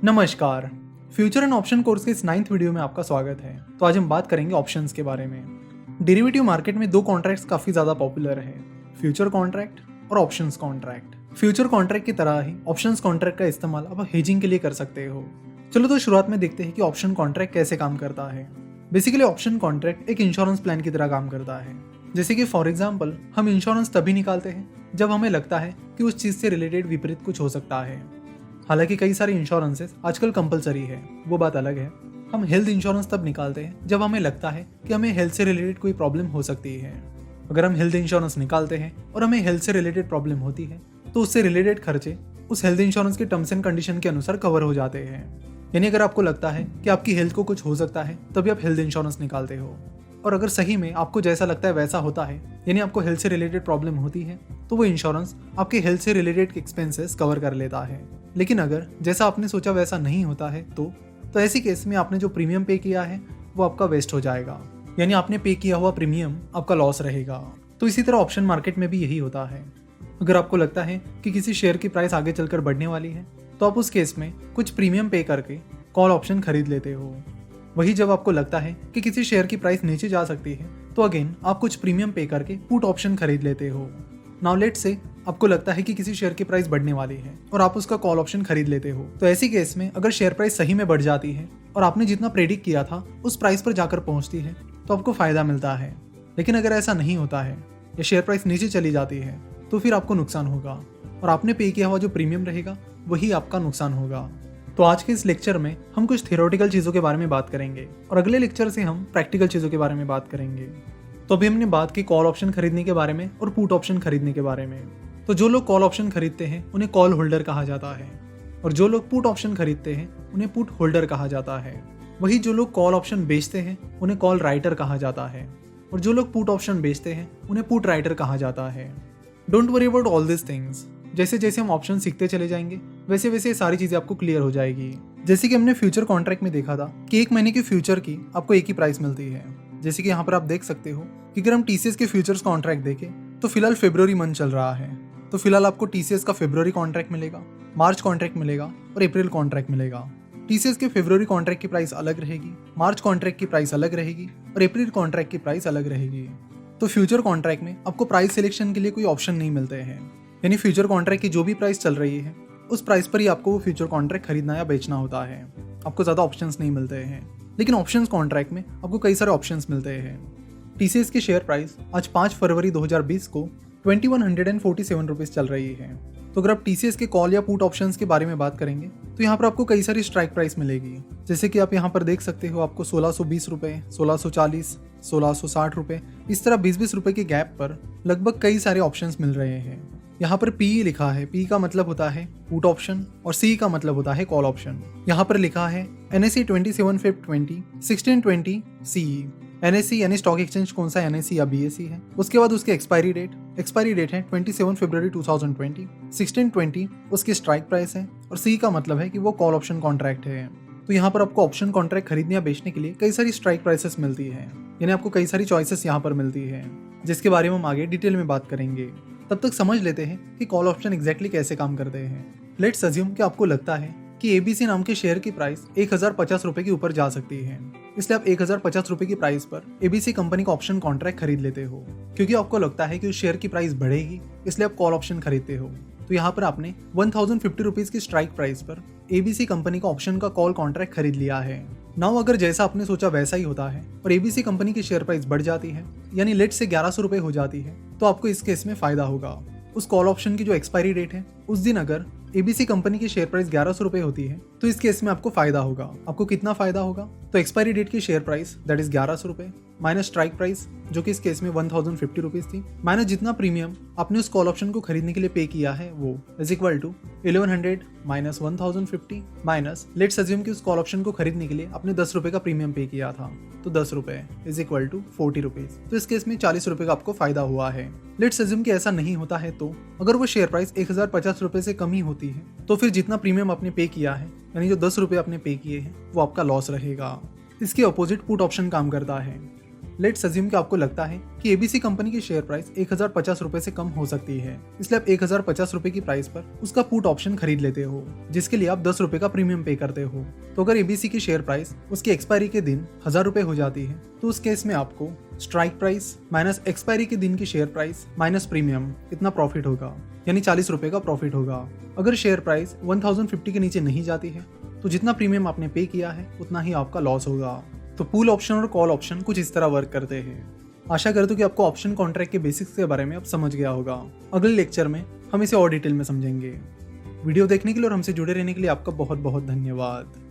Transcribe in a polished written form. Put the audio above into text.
नमस्कार। Future and option course के इस 9th वीडियो में आपका स्वागत है। तो आज हम बात करेंगे ऑप्शंस के बारे में। डेरिवेटिव मार्केट में दो कॉन्ट्रैक्ट्स काफी ज्यादा पॉपुलर है, फ्यूचर कॉन्ट्रैक्ट और ऑप्शंस कॉन्ट्रैक्ट। फ्यूचर कॉन्ट्रैक्ट की तरह ही ऑप्शंस कॉन्ट्रैक्ट का इस्तेमाल आप हेजिंग के लिए कर सकते हो। चलो तो शुरुआत में देखते हैं कि ऑप्शन कॉन्ट्रैक्ट कैसे काम करता है। बेसिकली ऑप्शन कॉन्ट्रैक्ट एक इंश्योरेंस प्लान की तरह काम करता है। जैसे कि फॉर एग्जाम्पल हम इंश्योरेंस तभी निकालते हैं जब हमें लगता है कि उस चीज से रिलेटेड विपरीत कुछ हो सकता है। हालांकि कई सारे इंश्योरेंसेस आजकल कंपलसरी है, वो बात अलग है। हम हेल्थ इंश्योरेंस तब निकालते हैं जब हमें लगता है कि हमें हेल्थ से रिलेटेड कोई प्रॉब्लम हो सकती है। अगर हम हेल्थ इंश्योरेंस निकालते हैं और हमें हेल्थ से रिलेटेड प्रॉब्लम होती है तो उससे रिलेटेड खर्चे उस हेल्थ इंश्योरेंस के टर्म्स एंड कंडीशन के अनुसार कवर हो जाते हैं। यानी अगर आपको लगता है कि आपकी हेल्थ को कुछ हो सकता है तभी आप हेल्थ इंश्योरेंस निकालते हो, और अगर सही में आपको जैसा लगता है वैसा होता है, यानी आपको हेल्थ से रिलेटेड प्रॉब्लम होती है, तो वो इंश्योरेंस आपके हेल्थ से रिलेटेड एक्सपेंसेस कवर कर लेता है। लेकिन अगर जैसा आपने सोचा वैसा नहीं होता है तो ऐसी केस में आपने जो प्रीमियम पे किया है वो आपका वेस्ट हो जाएगा, यानी आपने पे किया हुआ प्रीमियम आपका लॉस रहेगा। तो इसी तरह ऑप्शन मार्केट में भी यही होता है। अगर आपको लगता है कि किसी शेयर की प्राइस आगे चलकर बढ़ने वाली है तो आप उस केस में कुछ प्रीमियम पे करके कॉल ऑप्शन खरीद लेते हो। वही जब आपको लगता है कि किसी शेयर की प्राइस नीचे जा सकती है तो अगेन आप कुछ प्रीमियम पे करके पुट ऑप्शन खरीद लेते हो। नाउ लेट से आपको लगता है कि किसी शेयर की प्राइस बढ़ने वाली है और आप उसका कॉल ऑप्शन खरीद लेते हो। तो ऐसी केस में अगर शेयर प्राइस सही में बढ़ जाती है और आपने जितना प्रेडिक्ट किया था उस प्राइस पर जाकर पहुंचती है तो आपको फायदा मिलता है। लेकिन अगर ऐसा नहीं होता है या शेयर प्राइस नीचे चली जाती है तो फिर आपको नुकसान होगा और आपने पे किया हुआ जो प्रीमियम रहेगा वही आपका नुकसान होगा। तो आज के इस लेक्चर में हम कुछ थियोरेटिकल चीज़ों के बारे में बात करेंगे और अगले लेक्चर से हम प्रैक्टिकल चीज़ों के बारे में बात करेंगे। तो अभी हमने बात की कॉल ऑप्शन खरीदने के बारे में और पुट ऑप्शन खरीदने के बारे में। तो जो लोग कॉल ऑप्शन खरीदते हैं उन्हें कॉल होल्डर कहा जाता है, और जो लोग पुट ऑप्शन खरीदते हैं उन्हें पुट होल्डर कहा जाता है। वही जो लोग कॉल ऑप्शन बेचते हैं उन्हें कॉल राइटर कहा जाता है, और जो लोग पुट ऑप्शन बेचते हैं उन्हें पुट राइटर कहा जाता है। Don't worry about all this things. जैसे जैसे हम ऑप्शन सीखते चले जाएंगे वैसे वैसे सारी चीजें आपको क्लियर हो जाएगी। जैसे कि हमने फ्यूचर कॉन्ट्रैक्ट में देखा था कि एक महीने की फ्यूचर की आपको एक ही प्राइस मिलती है। जैसे कि यहाँ पर आप देख सकते हो कि अगर हम टीसीएस के फ्यूचर्स कॉन्ट्रैक्ट देखें तो फिलहाल फरवरी मंथ चल रहा है, तो फिलहाल आपको टीसीएस का फरवरी कॉन्ट्रैक्ट मिलेगा, मार्च कॉन्ट्रैक्ट मिलेगा और अप्रैल कॉन्ट्रैक्ट मिलेगा। टीसीएस के फरवरी कॉन्ट्रैक्ट की प्राइस अलग रहेगी, मार्च कॉन्ट्रैक्ट की प्राइस अलग रहेगी और अप्रैल कॉन्ट्रैक्ट की प्राइस अलग रहेगी। तो फ्यूचर कॉन्ट्रैक्ट में आपको प्राइस सिलेक्शन के लिए कोई ऑप्शन नहीं मिलते हैं, यानी फ्यूचर कॉन्ट्रैक्ट की जो भी प्राइस चल रही है उस प्राइस पर ही आपको वो फ्यूचर कॉन्ट्रैक्ट खरीदना या बेचना होता है। आपको ज़्यादा ऑप्शंस नहीं मिलते हैं। लेकिन ऑप्शंस कॉन्ट्रैक्ट में आपको कई सारे ऑप्शंस मिलते हैं। टीसीएस की शेयर प्राइस आज 5 फरवरी 2020 को 2147 रुपीज़ चल रही है। तो अगर आप टीसीएस के कॉल या पुट ऑप्शंस के बारे में बात करेंगे तो यहाँ पर आपको कई सारी स्ट्राइक प्राइस मिलेगी। जैसे कि आप यहाँ पर देख सकते हो, आपको 1620 रुपये, 1640, 1660 रुपये, इस तरह 20-20 रुपये के गैप पर लगभग कई सारे ऑप्शंस मिल रहे हैं। यहाँ पर पी लिखा है, पी का मतलब होता है पुट ऑप्शन और सी का मतलब होता है कॉल ऑप्शन। यहाँ पर लिखा है NSE 27 Feb 20 1620 CE। NSE यानी स्टॉक एक्सचेंज कौन सा NSE या BSE है, उसके बाद उसकी एक्सपायरी डेट है 27 फरवरी 2020, 1620 उसकी स्ट्राइक प्राइस है और सी का मतलब है कि वो कॉल ऑप्शन कॉन्ट्रैक्ट है। तो यहाँ पर आपको ऑप्शन कॉन्ट्रैक्ट खरीदने या बेचने के लिए कई सारी स्ट्राइक प्राइसेस मिलती है, यानी आपको कई सारी चॉइसेस यहाँ पर मिलती है, जिसके बारे में हम आगे डिटेल में बात करेंगे। तब तक समझ लेते हैं कि कॉल ऑप्शन एग्जैक्टली कैसे काम करते हैं। लेट्स अज्यूम कि आपको लगता है कि एबीसी नाम के शेयर की प्राइस 1050 रुपए के ऊपर जा सकती है, इसलिए आप 1050 रुपए की प्राइस पर एबीसी कंपनी का ऑप्शन कॉन्ट्रैक्ट खरीद लेते हो। क्योंकि आपको लगता है कि उस शेयर की प्राइस बढ़ेगी इसलिए आप कॉल ऑप्शन खरीदते हो। तो यहाँ पर आपने 1050 रुपीज की स्ट्राइक प्राइस पर एबीसी कंपनी का ऑप्शन का कॉल कॉन्ट्रैक्ट खरीद लिया है। नाउ अगर जैसा आपने सोचा वैसा ही होता है और एबीसी कंपनी की शेयर प्राइस बढ़ जाती है, यानी लेट से 1100 रुपए हो जाती है, तो आपको इस केस में फायदा होगा। उस कॉल ऑप्शन की जो एक्सपायरी डेट है उस दिन अगर एबीसी कंपनी की शेयर प्राइस 1100 रुपए होती है तो इस केस में आपको फायदा होगा। आपको कितना फायदा होगा? तो एक्सपायरी डेट की शेयर प्राइस दैट इज 1100 रुपए माइनस स्ट्राइक प्राइस जो कि इस केस में 1050 रुपीज थी, माइनस जितना प्रीमियम आपने उस कॉल ऑप्शन को खरीदने के लिए पे किया है वो is equal to 1100 minus 1050 minus let's assume कि उस कॉल ऑप्शन को खरीदने के लिए आपने 10 रुपए का प्रीमियम पे किया था, तो 10 रुपए इज इक्वल टू 40 रुपीज। तो इस केस में 40 रुपए का आपको फायदा हुआ है। लेट्स अज्यूम कि ऐसा नहीं होता है, तो अगर वो शेयर प्राइस 1050 रुपए से कम ही होती है तो फिर जितना प्रीमियम आपने पे किया है, यानी जो 10 रुपए आपने पे किए हैं, वो आपका लॉस रहेगा। इसके अपोजिट पुट ऑप्शन काम करता है। लेट्स अज्यूम कि आपको लगता है कि एबीसी कंपनी की शेयर प्राइस 1050 रुपए से कम हो सकती है, इसलिए आप 1050 रुपए की प्राइस पर उसका पुट ऑप्शन खरीद लेते हो, जिसके लिए आप 10 रुपए का प्रीमियम पे करते हो। तो अगर एबीसी की शेयर प्राइस उसकी एक्सपायरी के दिन 1000 रुपए हो जाती है, तो उस केस में आपको स्ट्राइक प्राइस माइनस एक्सपायरी के दिन की शेयर प्राइस माइनस प्रीमियम इतना प्रॉफिट होगा, यानी 40 रुपए का प्रॉफिट होगा। अगर शेयर प्राइस 1050 के नीचे नहीं जाती है, तो जितना प्रीमियम आपने पे किया है उतना ही आपका लॉस होगा। तो पुल ऑप्शन और कॉल ऑप्शन कुछ इस तरह वर्क करते हैं। आशा करता हूं कि आपको ऑप्शन कॉन्ट्रैक्ट के बेसिक्स के बारे में अब समझ गया होगा। अगले लेक्चर में हम इसे और डिटेल में समझेंगे। वीडियो देखने के लिए और हमसे जुड़े रहने के लिए आपका बहुत बहुत धन्यवाद।